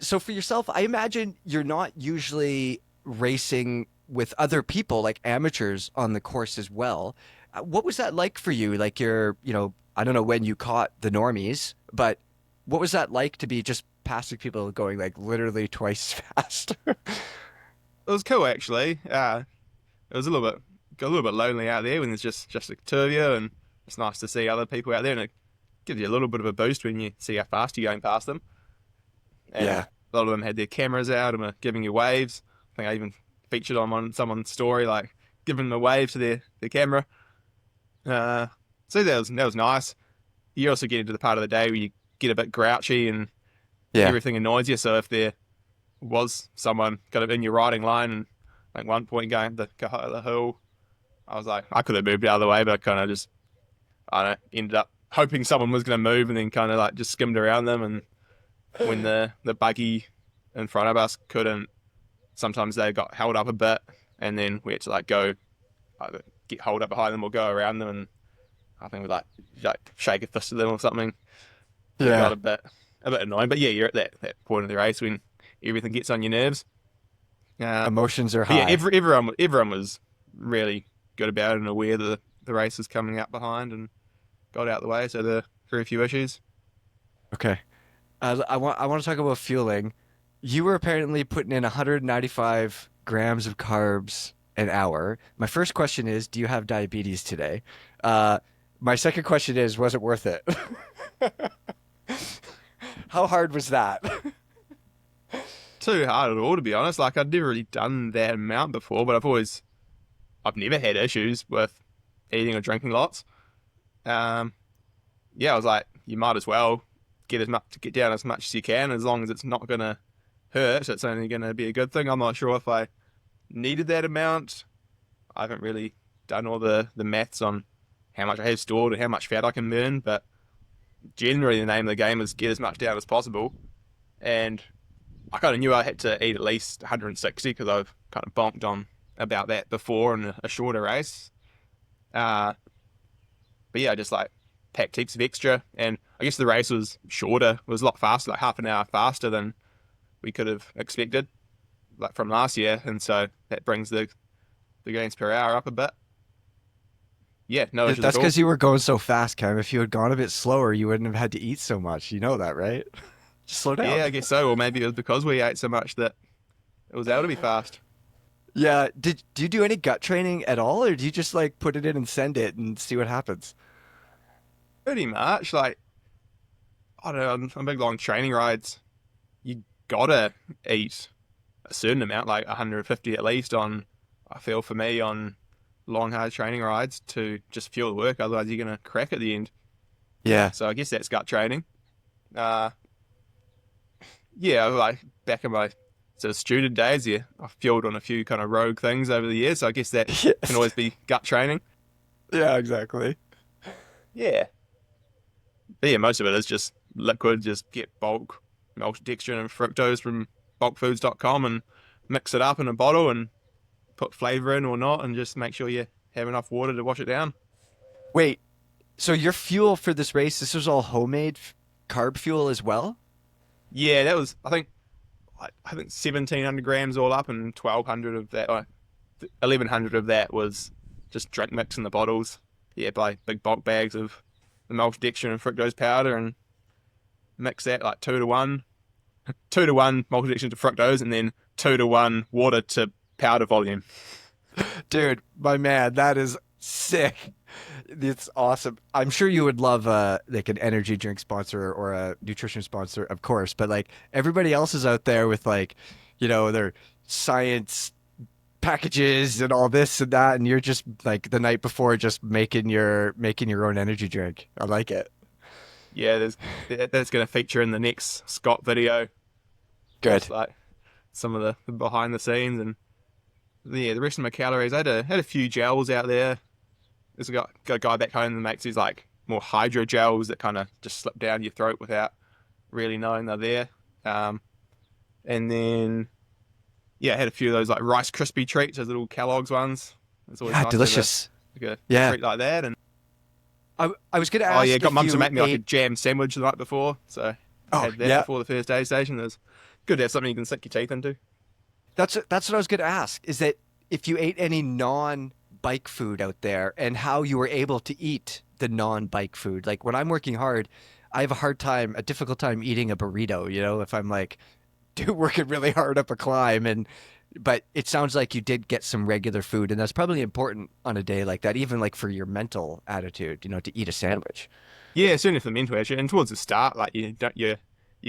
So for yourself, I imagine you're not usually racing with other people, like amateurs, on the course as well. What was that like for you? Like I don't know when you caught the normies, but what was that like to be just passing people going like literally twice as fast? It was cool actually. It was got a little bit lonely out there when there's just the two of you, and it's nice to see other people out there, and it gives you a little bit of a boost when you see how fast you're going past them. And Yeah. a lot of them had their cameras out and were giving you waves. I think I even featured on someone's story, like giving them a wave to their camera. Uh, so that was nice. You also get into the part of the day where you get a bit grouchy and Yeah. everything annoys you. So if there was someone kind of in your riding line, and like one point going up the hill, I was like, I could have moved out of the way, but I kind of just, I don't know, ended up hoping someone was going to move, and then kind of like just skimmed around them. And when the buggy in front of us couldn't, sometimes they got held up a bit, and then we had to like go either get hold up behind them or go around them, and I think we like shake a fist at them or something. It got Yeah. a bit annoying. But yeah, you're at that point of the race when everything gets on your nerves. Uh, Emotions are but yeah, high. everyone was really good about it and aware that the race was coming up behind, and got out the way, so there were very few issues. Okay. I want to talk about fueling. You were apparently putting in 195 grams of carbs an hour. My first question is, do you have diabetes today? My second question is, was it worth it? How hard was that? Too hard at all, to be honest. Like I'd never really done that amount before, but I've never had issues with eating or drinking lots. Um, yeah, I was like, you might as well get down as much as you can, as long as it's not gonna hurt. It's only gonna be a good thing. I'm not sure if I needed that amount. I haven't really done all the maths on how much I have stored and how much fat I can burn, but generally the name of the game is get as much down as possible. And I kind of knew I had to eat at least 160 because I've kind of bonked on about that before in a shorter race. Uh, but yeah, I just like packed heaps of extra, and I guess the race was shorter, it was a lot faster, like half an hour faster than we could have expected, like from last year, and so that brings the gains per hour up a bit. Yeah, no issues at That's all. because you were going so fast, Cam. If you had gone a bit slower, you wouldn't have had to eat so much. You know that, right? Just slow down. Yeah, I guess so, or maybe it was because we ate so much that it was able to be fast. Yeah. Do you do any gut training at all, or do you just like put it in and send it and see what happens? Pretty much, like I don't know, on big long training rides, you gotta eat a certain amount, like 150 at least on, I feel for me, on long hard training rides to just fuel the work. Otherwise, you're gonna crack at the end. Yeah. So I guess that's gut training. Uh, yeah, like back in my sort of student days, yeah, I've fueled on a few kind of rogue things over the years. So I guess that can Yes. always be gut training. Yeah, exactly. Yeah, but yeah, most of it is just liquid. Just get bulk maltodextrin and fructose from bulkfoods.com and mix it up in a bottle and put flavor in or not, and just make sure you have enough water to wash it down. Wait, so your fuel for this race, this was all homemade carb fuel as well? Yeah, that was I think 1,700 grams all up, and 1,200 of that, 1,100 of that was just drink mix in the bottles. Yeah, buy big bulk bags of the maltodextrin and fructose powder and mix that like 2 to 1, 2 to 1 maltodextrin to fructose, and then 2 to 1 water to powder volume. Dude, my man, that is sick. It's awesome. I'm sure you would love like an energy drink sponsor or a nutrition sponsor, of course, but like everybody else is out there with like, their science packages and all this and that, and you're just like the night before just making your own energy drink. I like it. Yeah, that's going to feature in the next Scott video. Good. It's like some of the behind the scenes, and yeah, the rest of my calories. I had a few gels out there. There's got a guy back home that makes these like more hydro gels that kind of just slip down your throat without really knowing they're there. And then yeah, I had a few of those like Rice Krispie treats, those little Kellogg's ones. It's always nice delicious. To have Yeah. a treat like that. And I was gonna oh ask yeah, got if mum to you make me like a ate. jam sandwich the night before, so I had that Yeah. before the first day station. It was good to have something you can sink your teeth into. That's what I was gonna ask. Is that if you ate any non-bike food out there, and how you were able to eat the non-bike food. Like when I'm working hard, I have a difficult time eating a burrito. If I'm like, dude, working really hard up a climb, but it sounds like you did get some regular food, and that's probably important on a day like that, even like for your mental attitude. To eat a sandwich. Yeah, certainly for the mental attitude. And towards the start, like your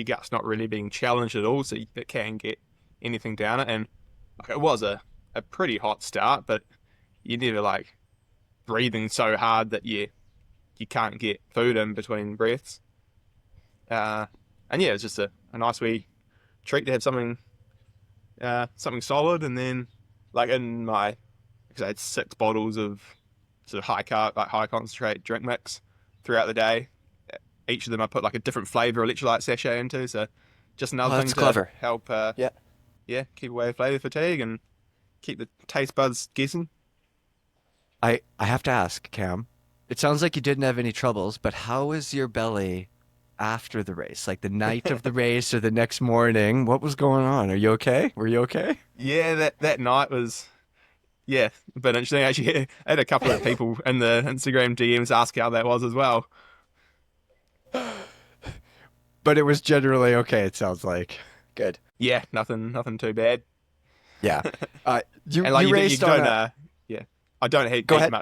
gut's not really being challenged at all, so it can get anything down it. And like, it was a pretty hot start, but you're never like breathing so hard that you can't get food in between breaths. And yeah, it's just a nice wee treat to have something solid. And then like because I had 6 bottles of sort of high carb, like high concentrate drink mix throughout the day. Each of them I put like a different flavor electrolyte sachet into, so just another thing That's to clever. help Yeah. keep away flavor fatigue and keep the taste buds guessing. I have to ask, Cam. It sounds like you didn't have any troubles, but how was your belly after the race? Like the night of the race or the next morning? What was going on? Are you okay? Were you okay? Yeah, that night was a bit interesting actually. I had a couple of people in the Instagram DMs ask how that was as well. But it was generally okay, it sounds like. Good. Yeah, nothing too bad. Yeah. You And like you raced on a, I don't eat Go ahead.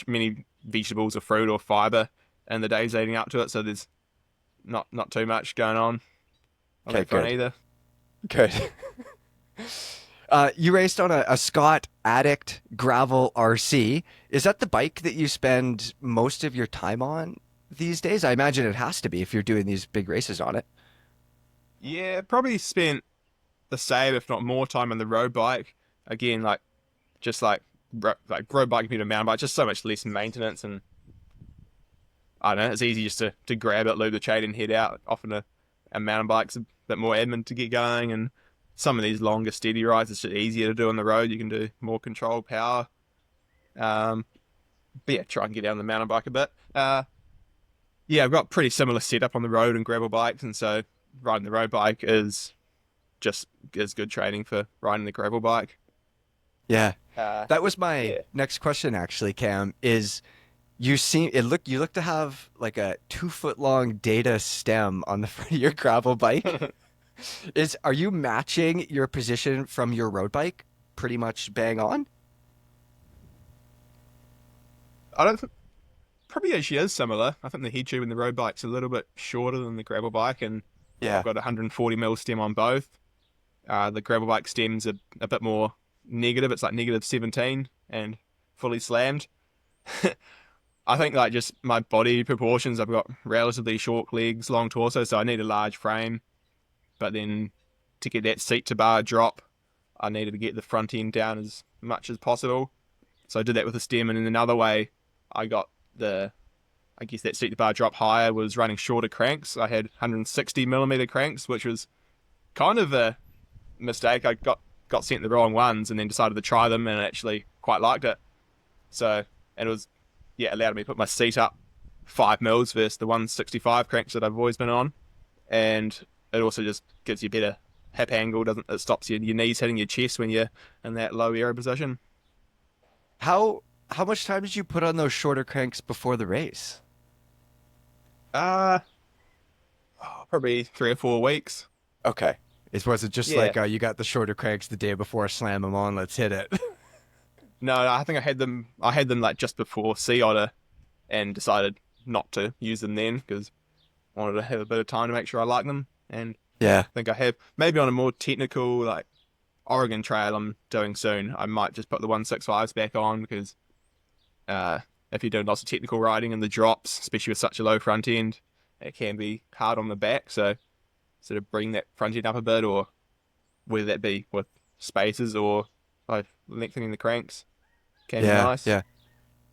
many vegetables or fruit or fiber in the days leading up to it, so there's not too much going on Okay, that front good. either. Good. You raced on a Scott Addict gravel RC. Is that the bike that you spend most of your time on these days? I imagine it has to be if you're doing these big races on it. Yeah, probably spent the same, if not more, time on the road bike. Again, like just like road bike compared to mountain bike, just so much less maintenance, and I don't know, it's easy just to grab it, lube the chain, and head out. Often a mountain bike's a bit more admin to get going, and some of these longer steady rides, it's just easier to do on the road. You can do more controlled power. But yeah, try and get down the mountain bike a bit. Yeah, I've got pretty similar setup on the road and gravel bikes, and so riding the road bike is good training for riding the gravel bike. Yeah. Uh, That was my yeah. next question actually, Cam, is you look to have like a 2 foot long data stem on the front of your gravel bike. Are you matching your position from your road bike pretty much bang on? I don't think, probably actually is similar. I think the head tube in the road bike's a little bit shorter than the gravel bike, and Yeah. I've got a 140mm stem on both. The gravel bike stem's a bit more negative. It's like -17 and fully slammed. I think like just my body proportions, I've got relatively short legs, long torso, so I need a large frame. But then to get that seat to bar drop, I needed to get the front end down as much as possible. So I did that with the stem, and in another way, I got I guess that seat to bar drop higher was running shorter cranks. I had 160mm cranks, which was kind of a mistake. I got sent the wrong ones and then decided to try them and actually quite liked it. So, and it was, allowed me to put my seat up 5 mils versus the 165 cranks that I've always been on, and it also just gives you better hip angle. Doesn't it stops your knees hitting your chest when you're in that low aero position. How much time did you put on those shorter cranks before the race? Uh Probably 3 or 4 weeks. Okay. Was it just Yeah. like you got the shorter cranks the day before, slam them on, let's hit it? No, I think I had them. I had them like just before Sea Otter, and decided not to use them then because I wanted to have a bit of time to make sure I like them. And Yeah. I think I have maybe on a more technical like Oregon Trail I'm doing soon. I might just put the 165s back on because if you're doing lots of technical riding in the drops, especially with such a low front end, it can be hard on the back. So sort of bring that front end up a bit, or whether that be with spacers or by lengthening the cranks, can be Yeah, nice. yeah,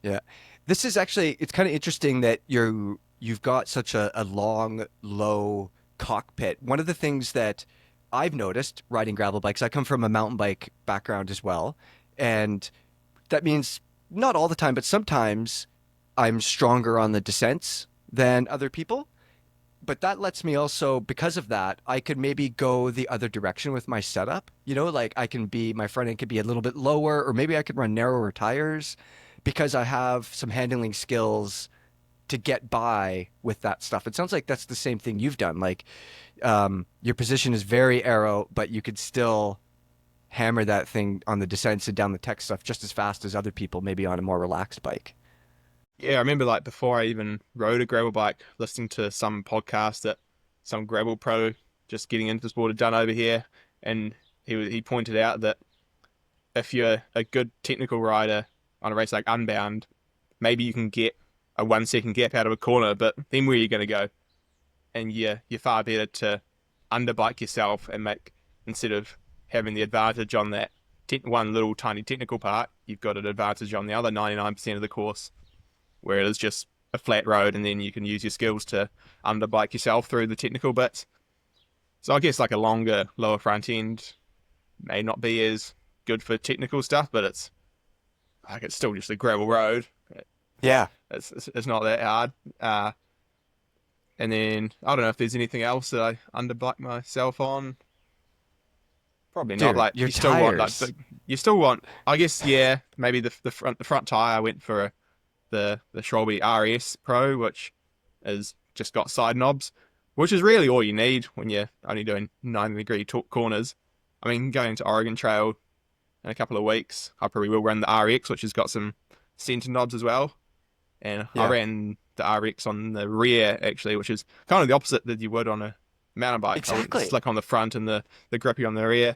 yeah. This is actually it's kind of interesting that you've got such a long, low cockpit. One of the things that I've noticed riding gravel bikes, I come from a mountain bike background as well, and that means not all the time, but sometimes I'm stronger on the descents than other people. But that lets me also, because of that, I could maybe go the other direction with my setup. You know, like I can be, my front end could be a little bit lower, or maybe I could run narrower tires because I have some handling skills to get by with that stuff. It sounds like that's the same thing you've done. Like your position is very aero, but you could still hammer that thing on the descents and down the tech stuff just as fast as other people, maybe on a more relaxed bike. Yeah, I remember like before I even rode a gravel bike, listening to some podcast that some gravel pro just getting into the sport had done over here, and he pointed out that if you're a good technical rider on a race like Unbound, maybe you can get a 1 second gap out of a corner, but then where are you going to go? And you're far better to underbike yourself and make, instead of having the advantage on that one little tiny technical part, you've got an advantage on the other 99% of the course, where it is just a flat road, and then you can use your skills to underbike yourself through the technical bits. So I guess like a longer, lower front end may not be as good for technical stuff, but it's still just a gravel road. Yeah. It's not that hard. And then I don't know if there's anything else that I underbike myself on. Probably not. Dude, Like your you still want like tires. you still want. I guess yeah. Maybe the front tire. I went for the Shelby RS Pro, which is just got side knobs, which is really all you need when you're only doing 90-degree corners. I mean, going to Oregon Trail in a couple of weeks, I probably will run the RX, which has got some center knobs as well. And I Yeah. ran the RX on the rear actually, which is kind of the opposite that you would on a mountain bike. I went Exactly. slick on the front and the grippy on the rear.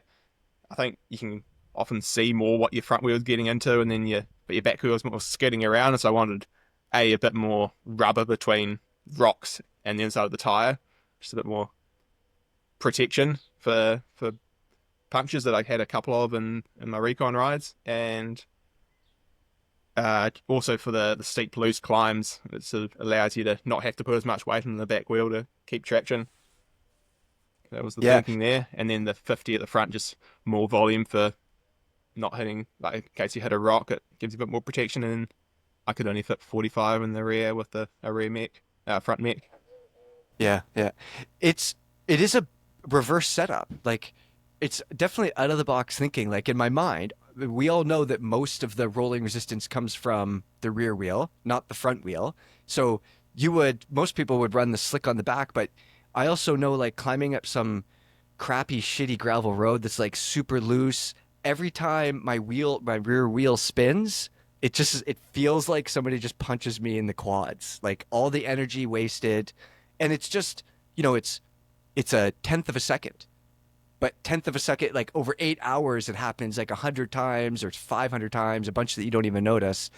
I think you can often see more what your front wheel's getting into, and then but your back wheel's more skidding around. And so I wanted a bit more rubber between rocks and the inside of the tire, just a bit more protection for punctures that I had a couple of in my recon rides, and also for the steep loose climbs, it sort of allows you to not have to put as much weight on the back wheel to keep traction. That was the Yeah. thinking there. And then the 50 at the front, just more volume for not hitting, like in case you hit a rock, it gives you a bit more protection. And I could only fit 45 in the rear with a rear mech, front mech. Yeah, yeah. It is a reverse setup. Like it's definitely out of the box thinking. Like in my mind, we all know that most of the rolling resistance comes from the rear wheel, not the front wheel. So most people would run the slick on the back, but I also know like climbing up some crappy shitty gravel road that's like super loose, every time my rear wheel spins, it feels like somebody just punches me in the quads. Like all the energy wasted, and it's just, it's a tenth of a second. But tenth of a second, like over 8 hours, it happens like 100 times or 500 times, a bunch that you don't even notice.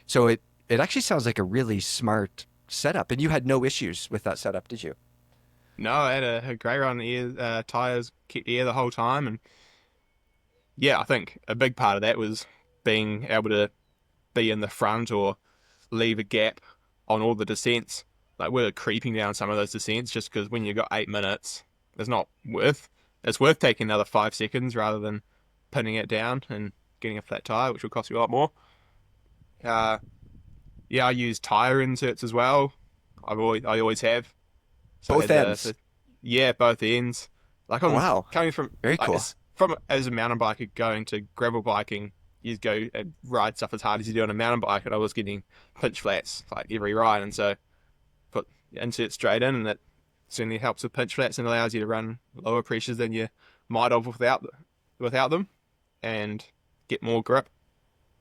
So it actually sounds like a really smart setup. And you had no issues with that setup, did you? No, I had a great run. Air tires kept air the whole time, and yeah, I think a big part of that was being able to be in the front or leave a gap on all the descents. Like we're creeping down some of those descents just because when you got 8 minutes, it's not worth. It's worth taking another 5 seconds rather than pinning it down and getting a flat tire, which will cost you a lot more. Uh, Yeah, I use tire inserts as well. I always have. So I Both had ends. yeah, both ends. Like Oh, on wow. coming from Very like cool. as from as a mountain biker going to gravel biking, you go and ride stuff as hard as you do on a mountain bike, and I was getting pinch flats like every ride, and so put insert straight in, and that certainly helps with pinch flats and allows you to run lower pressures than you might have without them, and get more grip,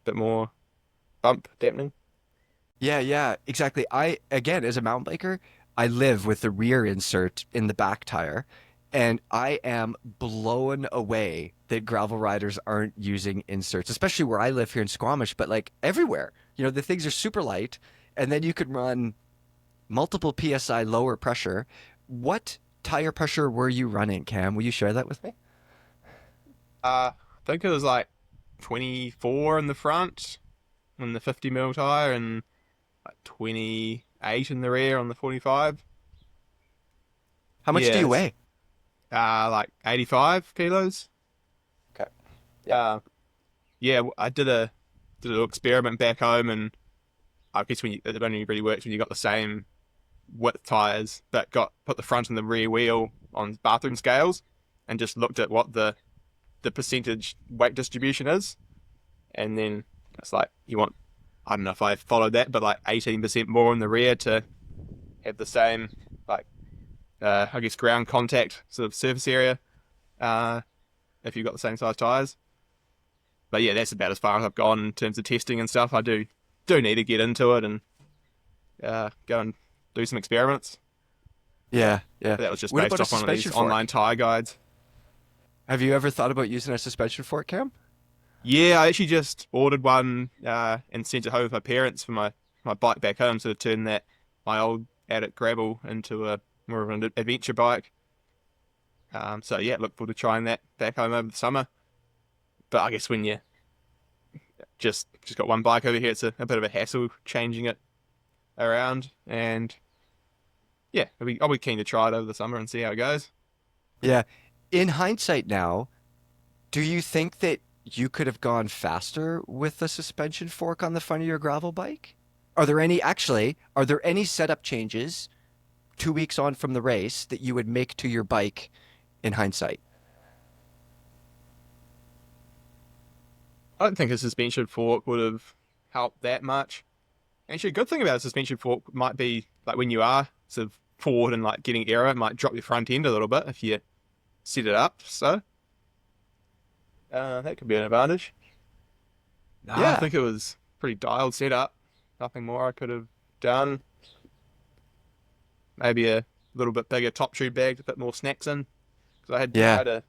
bit more bump dampening. Yeah, yeah, exactly. Again, as a mountain biker, I live with the rear insert in the back tire, and I am blown away that gravel riders aren't using inserts, especially where I live here in Squamish, but like everywhere. The things are super light, and then you could run multiple PSI lower pressure. What tire pressure were you running, Cam? Will you share that with me? I think it was like 24 in the front on the 50 mil tire and like 28 in the rear on the 45. How much do you Yes, weigh? like 85 kilos. Okay. Yeah. Uh, yeah, I did a little experiment back home, and I guess it only really works when you got the same width tires, but got put the front and the rear wheel on bathroom scales, and just looked at what the percentage weight distribution is, and then it's like you want, I don't know if I followed that, but like 18% more in the rear to have the same like I guess ground contact sort of surface area uh, if you've got the same size tires. But yeah, that's about as far as I've gone in terms of testing and stuff. I do need to get into it and go and do some experiments. Yeah, yeah. But that was just What based about a off one of these suspension online fork? tire guides. Have you ever thought about using a suspension fork, Cam? Yeah, I actually just ordered one and sent it home with my parents for my bike back home, so to turn that my old Addict gravel into a more of an adventure bike. So yeah, look forward to trying that back home over the summer. But I guess when you just got one bike over here, it's a bit of a hassle changing it around. And yeah, I'll be keen to try it over the summer and see how it goes. Yeah. In hindsight now, do you think that you could have gone faster with the suspension fork on the front of your gravel bike? Are there any setup changes 2 weeks on from the race that you would make to your bike in hindsight? I don't think a suspension fork would have helped that much. Actually, a good thing about a suspension fork might be like when you are sort of forward and like getting aero, it might drop your front end a little bit if you set it up. So that could be an advantage. Nah, I Yeah. think it was pretty dialed setup. Nothing more I could have done. Maybe a little bit bigger top tube bag to put more snacks in. Because I Yeah. had a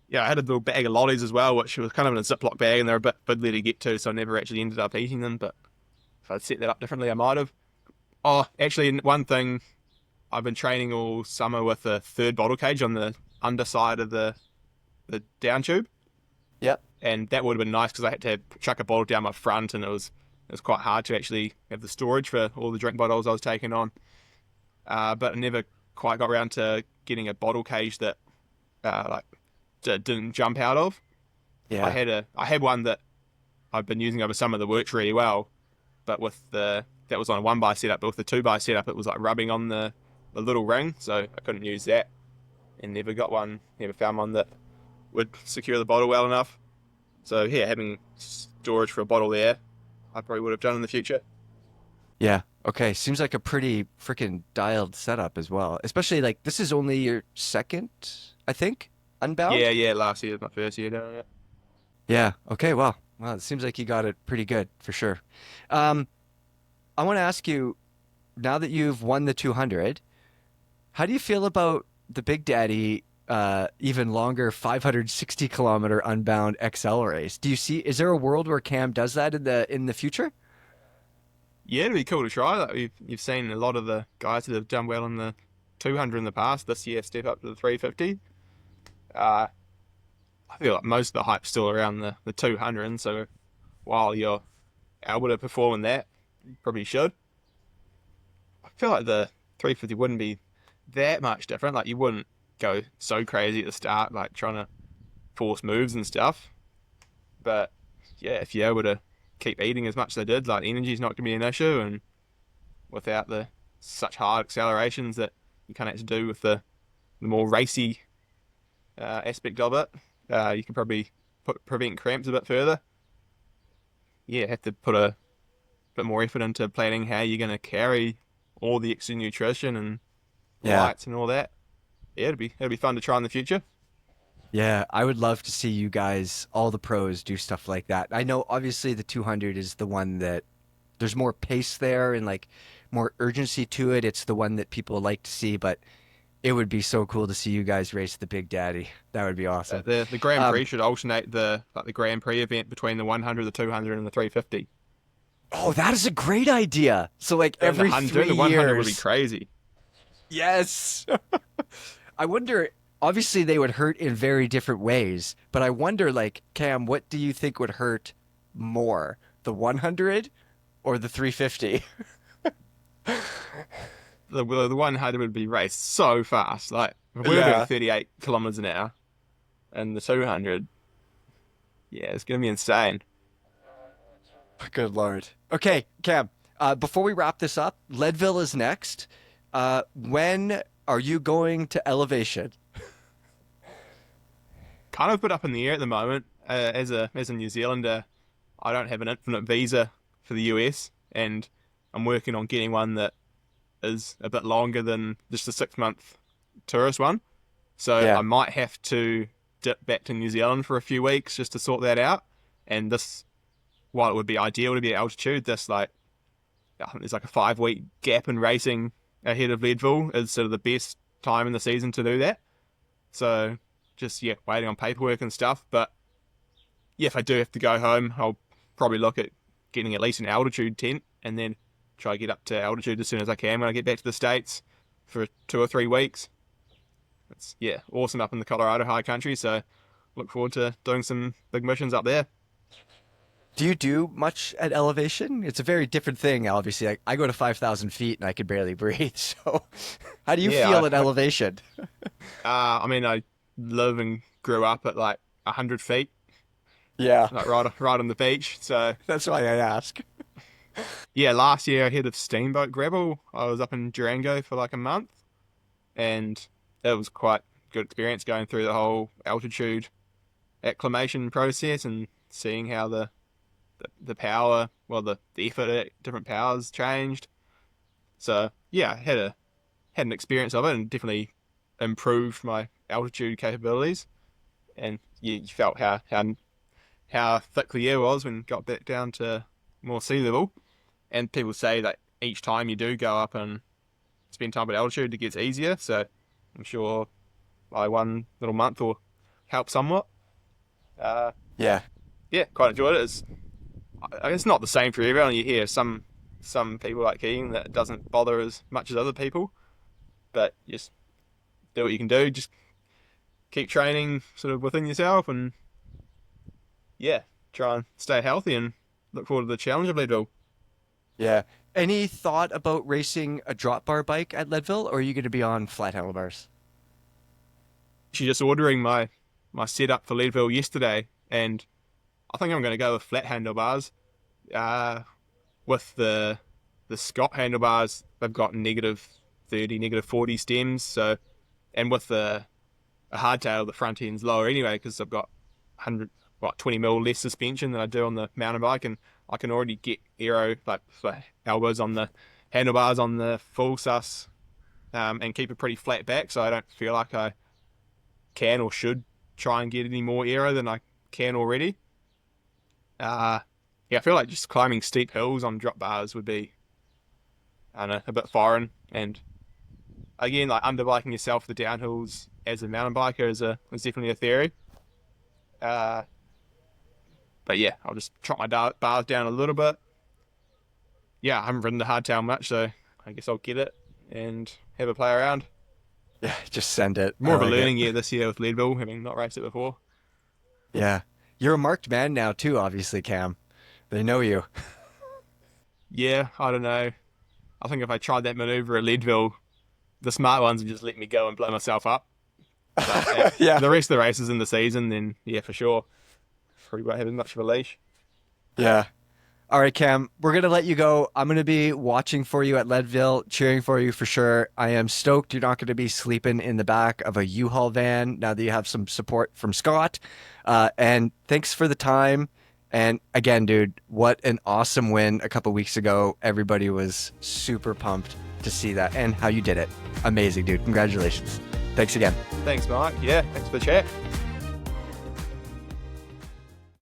yeah, I had a little bag of lollies as well, which was kind of in a Ziploc bag, and they're a bit fiddly to get to, so I never actually ended up eating them. But if I'd set that up differently, I might have. Oh, actually, one thing, I've been training all summer with a third bottle cage on the underside of the down tube, Yep. and that would have been nice because I had to chuck a bottle down my front, and it was quite hard to actually have the storage for all the drink bottles I was taking on. But I never quite got around to getting a bottle cage that like didn't jump out of. Yeah. I had one that I've been using over summer that works really well, but that was on a 1 by setup, but with the 2 by setup, it was like rubbing on the little ring, so I couldn't use that, and never found one that would secure the bottle well enough. So yeah, having storage for a bottle there, I probably would have done in the future. Yeah. Okay. Seems like a pretty freaking dialed setup as well. Especially like this is only your second, I think, Unbound? Yeah, last year was my first year doing it. Yeah. Okay. Well, it seems like you got it pretty good for sure. Um, I want to ask you, now that you've won the 200, how do you feel about the Big Daddy, even longer 560-kilometer Unbound XL race? Is there a world where Cam does that in the future? Yeah, it'd be cool to try. Like you've seen a lot of the guys that have done well in the 200 in the past. This year, step up to the 350. Uh, I feel like most of the hype's still around the 200. So while you're able to perform in that, you probably should. I feel like the 350 wouldn't be that much different. Like you wouldn't go so crazy at the start, like trying to force moves and stuff. But yeah, if you're able to keep eating as much as I did. Like energy's not going to be an issue, and without the such hard accelerations that you kind of have to do with the more racy aspect of it, you can probably prevent cramps a bit further. Yeah, have to put a bit more effort into planning how you're going to carry all the extra nutrition and Yeah. lights and all that. Yeah, it'll be fun to try in the future. Yeah, I would love to see you guys, all the pros, do stuff like that. I know obviously the 200 is the one that there's more pace there and like more urgency to it. It's the one that people like to see, but it would be so cool to see you guys race the Big Daddy. That would be awesome. The Grand Um, Prix should alternate the Grand Prix event between the 100, the 200, and the 350. oh, that is a great idea. So like Doing every the 100, 3 the 100 would be years. crazy. Yes. I wonder, obviously they would hurt in very different ways, but I wonder like Cam, what do you think would hurt more? The 100 or the 350? The 100 would be raced so fast. Like if we were Yeah. doing 38 kilometers an hour, and the 200, yeah, it's gonna be insane. Good Lord. Okay, Cam, before we wrap this up, Leadville is next. When are you going to Elevation? Kind of put up in the air at the moment. As a New Zealander, I don't have an infinite visa for the US, and I'm working on getting one that is a bit longer than just a 6 month tourist one. So Yeah. I might have to dip back to New Zealand for a few weeks just to sort that out. And this, while it would be ideal to be at altitude, this like I think there's like a 5 week gap in racing ahead of Leadville is sort of the best time in the season to do that. So just waiting on paperwork and stuff. But yeah, if I do have to go home, I'll probably look at getting at least an altitude tent and then try to get up to altitude as soon as I can when I get back to the States for 2 or 3 weeks. It's awesome up in the Colorado high country, so look forward to doing some big missions up there. Do you do much at Elevation? It's a very different thing, obviously. I go to 5,000 feet and I can barely breathe. So, how do you Yeah, feel at Elevation? I mean, I live and grew up at like 100 feet, Yeah, like right on the beach. So that's why I ask. yeah, last year ahead of Steamboat Gravel, I was up in Durango for like a month, and it was quite a good experience going through the whole altitude acclimation process and seeing how the power, well, the effort at different powers changed. So yeah, I had an experience of it and definitely improved my altitude capabilities. And you felt how thick the air was when you got back down to more sea level. And people say that each time you do go up and spend time at altitude, it gets easier. So I'm sure my 1 little month will help somewhat. Yeah, Yeah, quite enjoyed it. It's not the same for everyone. You hear some people like Keegan that it doesn't bother as much as other people, but just do what you can do. Just keep training sort of within yourself and try and stay healthy and look forward to the challenge of Leadville. yeah. Any thought about racing a drop bar bike at Leadville, or are you going to be on flat handlebars? She's just ordering my setup for Leadville yesterday, and I think I'm going to go with flat handlebars. With the Scott handlebars, they've got -30, -40 stems. So, and with a hardtail, the front end's lower anyway because I've got 20 mil less suspension than I do on the mountain bike, and I can already get aero like elbows on the handlebars on the full sus, and keep a pretty flat back, so I don't feel like I can or should try and get any more aero than I can already. I feel like just climbing steep hills on drop bars would be, I don't know, a bit foreign. And again, like underbiking yourself the downhills as a mountain biker is definitely a theory. But yeah, I'll just chop my bars down a little bit. Yeah, I haven't ridden the hardtail much, so I guess I'll get it and have a play around. Yeah, just send it. More I of a like it. learning year this year with Leadville, having not raced it before. Yeah. You're a marked man now too, obviously, Cam. They know you. Yeah, I don't know. I think if I tried that maneuver at Leadville, the smart ones would just let me go and blow myself up. But Yeah. the rest of the races in the season, then yeah, for sure, probably won't have as much of a leash. Yeah. All right, Cam, we're going to let you go. I'm going to be watching for you at Leadville, cheering for you for sure. I am stoked you're not going to be sleeping in the back of a U-Haul van now that you have some support from Scott. And thanks for the time. And again, dude, what an awesome win a couple weeks ago. Everybody was super pumped to see that and how you did it. Amazing, dude. Congratulations. Thanks again. Thanks, Mark. Yeah, thanks for the chat.